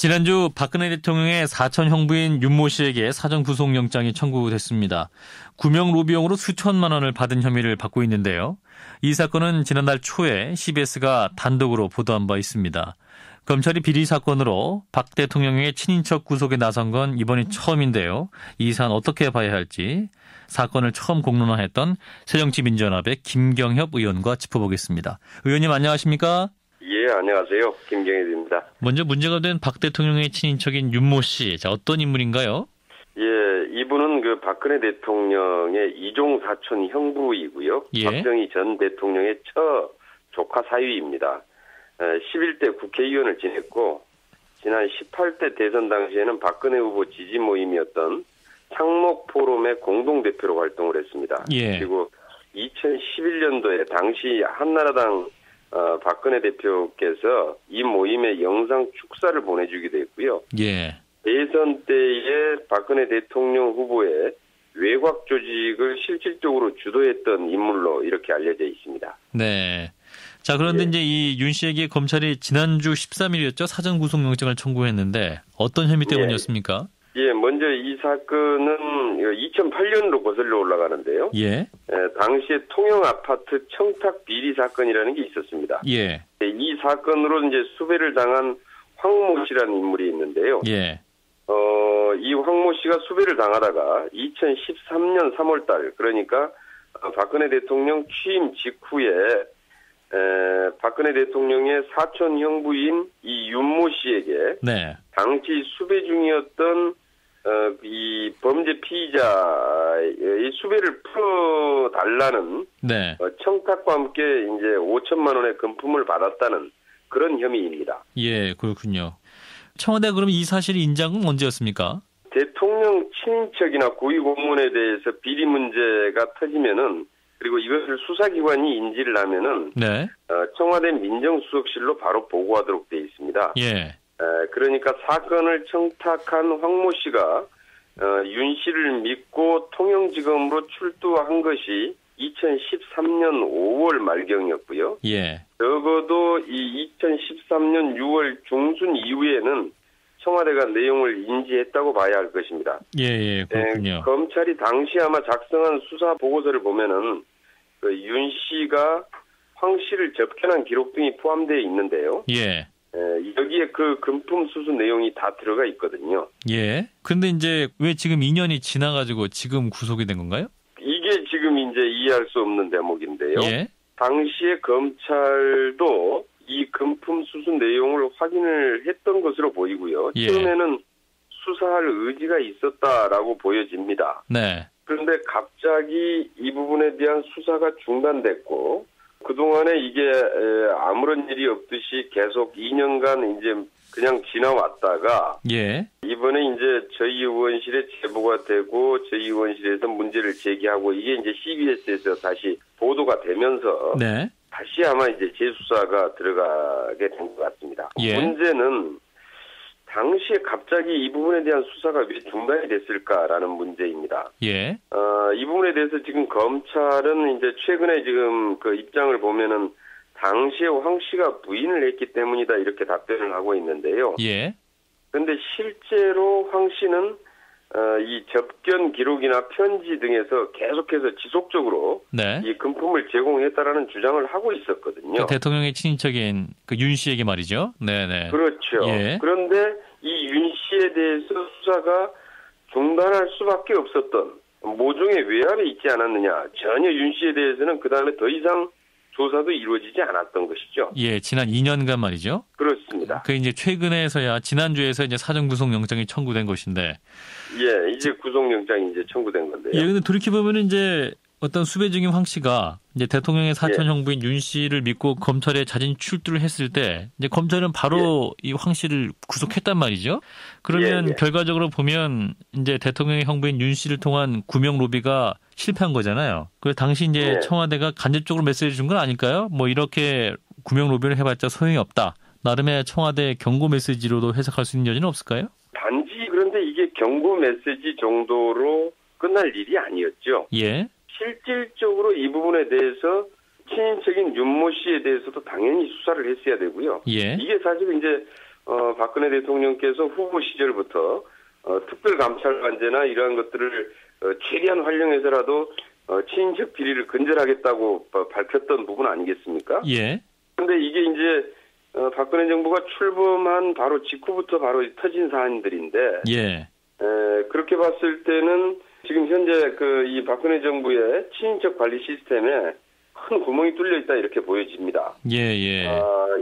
지난주 박근혜 대통령의 사촌 형부인 윤모 씨에게 사전 구속영장이 청구됐습니다. 구명 로비용으로 수천만 원을 받은 혐의를 받고 있는데요. 이 사건은 지난달 초에 CBS가 단독으로 보도한 바 있습니다. 검찰이 비리 사건으로 박 대통령의 친인척 구속에 나선 건 이번이 처음인데요. 이 사안 어떻게 봐야 할지 사건을 처음 공론화했던 새정치민주연합의 김경협 의원과 짚어보겠습니다. 의원님 안녕하십니까? 예, 안녕하세요. 김경협입니다. 먼저 문제가 된 박 대통령의 친인척인 윤모 씨, 어떤 인물인가요? 예, 이분은 그 박근혜 대통령의 이종 사촌 형부이고요. 예. 박정희 전 대통령의 조카 사위입니다. 11대 국회의원을 지냈고 지난 18대 대선 당시에는 박근혜 후보 지지 모임이었던 창목 포럼의 공동대표로 활동을 했습니다. 예. 그리고 2011년도에 당시 한나라당 박근혜 대표께서 이 모임의 영상 축사를 보내주기도 했고요. 예. 대선 때에 박근혜 대통령 후보의 외곽 조직을 실질적으로 주도했던 인물로 이렇게 알려져 있습니다. 네. 자, 그런데 예. 이제 이 윤 씨에게 검찰이 지난주 13일이었죠. 사전 구속영장을 청구했는데 어떤 혐의 때문이었습니까? 예, 먼저 이 사건은 2008년으로 거슬러 올라가는데요. 예. 당시에 통영 아파트 청탁 비리 사건이라는 게 있었습니다. 예. 이 사건으로 이제 수배를 당한 황모 씨라는 인물이 있는데요. 예. 이 황모 씨가 수배를 당하다가 2013년 3월 달, 그러니까 박근혜 대통령 취임 직후에 박근혜 대통령의 사촌 형부인 이 윤모 씨에게 네. 당시 수배 중이었던 이 범죄 피의자의 수배를 풀어달라는 네. 청탁과 함께 이제 5천만 원의 금품을 받았다는 그런 혐의입니다. 예, 그렇군요. 청와대 그럼 이 사실이 인정은 언제였습니까? 대통령 친인척이나 고위 공무원에 대해서 비리 문제가 터지면은 그리고 이것을 수사기관이 인지를 하면은 네. 청와대 민정수석실로 바로 보고하도록 돼 있습니다. 예. 그러니까 사건을 청탁한 황모 씨가 윤 씨를 믿고 통영지검으로 출두한 것이 2013년 5월 말경이었고요. 예. 적어도 이 2013년 6월 중순 이후에는 청와대가 내용을 인지했다고 봐야 할 것입니다. 예, 그렇군요. 검찰이 당시 아마 작성한 수사 보고서를 보면은 그 윤 씨가 황 씨를 접견한 기록 등이 포함되어 있는데요. 예. 여기에 그 금품 수수 내용이 다 들어가 있거든요. 예. 근데 이제 왜 지금 2년이 지나가지고 지금 구속이 된 건가요? 이게 지금 이제 이해할 수 없는 대목인데요. 예. 당시에 검찰도 이 금품 수수 내용을 확인을 했던 것으로 보이고요. 예. 처음에는 수사할 의지가 있었다라고 보여집니다. 네. 그런데 갑자기 이 부분에 대한 수사가 중단됐고 그동안에 이게 아무런 일이 없듯이 계속 2년간 이제 그냥 지나왔다가 예. 이번에 이제 저희 의원실에 제보가 되고 저희 의원실에서 문제를 제기하고 이게 이제 CBS에서 다시 보도가 되면서 네. 다시 아마 이제 재수사가 들어가게 된 것 같습니다. 예. 문제는 당시에 갑자기 이 부분에 대한 수사가 왜 중단이 됐을까라는 문제입니다. 예. 이 부분에 대해서 지금 검찰은 이제 최근에 지금 그 입장을 보면은 당시에 황 씨가 부인을 했기 때문이다 이렇게 답변을 하고 있는데요. 예. 그런데 실제로 황 씨는 이 접견 기록이나 편지 등에서 계속해서 지속적으로 네. 이 금품을 제공했다라는 주장을 하고 있었거든요. 그 대통령의 친인척인 그 윤 씨에게 말이죠. 네네. 그렇죠. 예. 그런데 이 윤 씨에 대해서 수사가 중단할 수밖에 없었던 모종의 외압이 있지 않았느냐. 전혀 윤 씨에 대해서는 그 다음에 더 이상 조사도 이루어지지 않았던 것이죠. 예, 지난 2년간 말이죠. 그렇습니다. 그 이제 최근에서야 지난주에서 이제 사전 구속 영장이 청구된 것인데. 예, 이제 구속영장이 이제 청구된 건데요. 예, 근데 돌이켜 보면은 이제 어떤 수배 중인 황 씨가 이제 대통령의 사촌 예. 형부인 윤 씨를 믿고 검찰에 자진 출두를 했을 때 이제 검찰은 바로 이 황 씨를 구속했단 말이죠. 그러면 예. 결과적으로 보면 이제 대통령의 형부인 윤 씨를 통한 구명 로비가 실패한 거잖아요. 그래서 당시 이제 예. 청와대가 간접적으로 메시지 준 건 아닐까요? 뭐 이렇게 구명 로비를 해봤자 소용이 없다. 나름의 청와대 경고 메시지로도 해석할 수 있는 여지는 없을까요? 단지 그런데 이게 경고 메시지 정도로 끝날 일이 아니었죠. 예. 실질적으로 이 부분에 대해서 친인척인 윤모 씨에 대해서도 당연히 수사를 했어야 되고요. 예. 이게 사실 이제 박근혜 대통령께서 후보 시절부터 특별감찰관제나 이러한 것들을 최대한 활용해서라도 친인척 비리를 근절하겠다고 밝혔던 부분 아니겠습니까? 예. 그런데 이게 이제 박근혜 정부가 출범한 바로 직후부터 바로 터진 사안들인데, 예. 그렇게 봤을 때는 지금 현재 이 박근혜 정부의 친인척 관리 시스템에 큰 구멍이 뚫려 있다 이렇게 보여집니다. 예.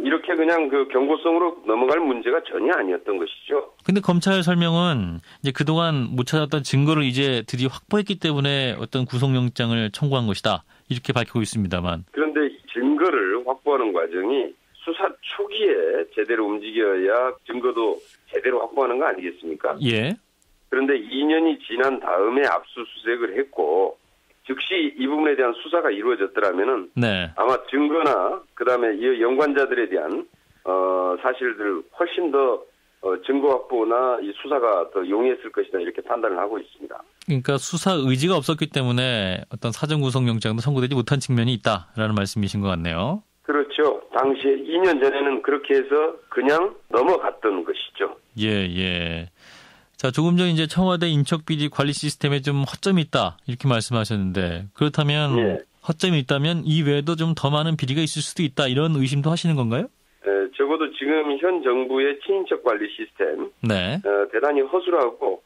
이렇게 그냥 경고성으로 넘어갈 문제가 전혀 아니었던 것이죠. 근데 검찰 설명은 이제 그동안 못 찾았던 증거를 이제 드디어 확보했기 때문에 어떤 구속영장을 청구한 것이다. 이렇게 밝히고 있습니다만. 그런데 이 증거를 확보하는 과정이 수사 초기에 제대로 움직여야 증거도 제대로 확보하는 거 아니겠습니까? 예. 그런데 2년이 지난 다음에 압수수색을 했고 즉시 이 부분에 대한 수사가 이루어졌더라면은 네. 아마 증거나 그다음에 이 연관자들에 대한 사실들 훨씬 더 증거 확보나 이 수사가 더 용이했을 것이다 이렇게 판단을 하고 있습니다. 그러니까 수사 의지가 없었기 때문에 어떤 사전 구속영장도 청구되지 못한 측면이 있다라는 말씀이신 것 같네요. 그렇죠. 당시에 2년 전에는 그렇게 해서 그냥 넘어갔던 것이죠. 예. 자, 조금 전 이제 청와대 인척비리 관리 시스템에 좀 허점이 있다 이렇게 말씀하셨는데 그렇다면 예. 허점이 있다면 이 외에도 좀 더 많은 비리가 있을 수도 있다 이런 의심도 하시는 건가요? 적어도 지금 현 정부의 친인척 관리 시스템 네. 대단히 허술하고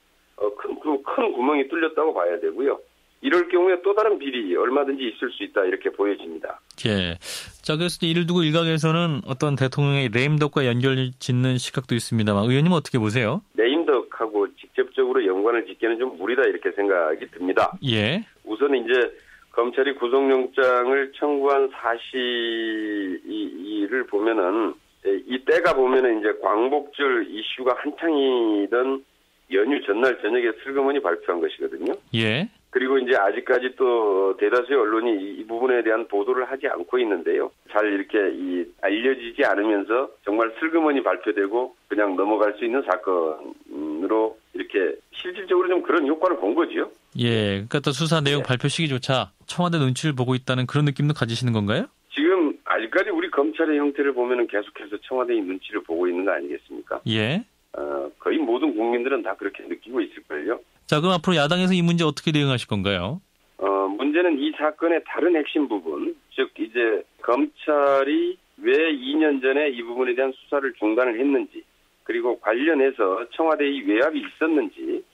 큰 구멍이 뚫렸다고 봐야 되고요. 이럴 경우에 또 다른 비리 얼마든지 있을 수 있다 이렇게 보여집니다. 예. 자, 그래서 이를 두고 일각에서는 어떤 대통령의 레임덕과 연결 짓는 시각도 있습니다만 의원님 어떻게 보세요? 레임덕하고 직접적으로 연관을 짓기는 좀 무리다 이렇게 생각이 듭니다. 예. 우선 이제 검찰이 구속영장을 청구한 사실을 보면은 이 때가 보면은 이제 광복절 이슈가 한창이던 연휴 전날 저녁에 슬그머니 발표한 것이거든요. 예. 그리고 이제 아직까지 또 대다수의 언론이 이 부분에 대한 보도를 하지 않고 있는데요. 잘 이렇게 알려지지 않으면서 정말 슬그머니 발표되고 그냥 넘어갈 수 있는 사건으로 이렇게 실질적으로 좀 그런 효과를 본 거지요. 예. 그러니까 또 수사 내용 발표 시기조차 청와대 눈치를 보고 있다는 그런 느낌도 가지시는 건가요? 지금 아직까지 우리 검찰의 형태를 보면은 계속해서 청와대의 눈치를 보고 있는 거 아니겠습니까? 예. 거의 모든 국민들은 다 그렇게 느끼고 있을걸요. 자, 그럼 앞으로 야당에서 이 문제 어떻게 대응하실 건가요? 문제는 이 사건의 다른 핵심 부분, 즉 이제 검찰이 왜 2년 전에 이 부분에 대한 수사를 중단을 했는지, 그리고 관련해서 청와대의 외압이 있었는지,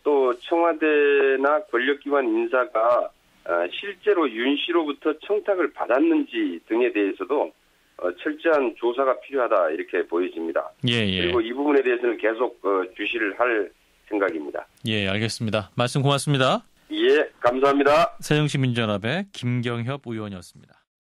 또 청와대나 권력기관 인사가 실제로 윤 씨로부터 청탁을 받았는지 등에 대해서도 철저한 조사가 필요하다 이렇게 보여집니다. 예. 그리고 이 부분에 대해서는 계속 주시를 할 생각입니다. 예, 알겠습니다. 말씀 고맙습니다. 예, 감사합니다. 새정치민주연합의 김경협 의원이었습니다.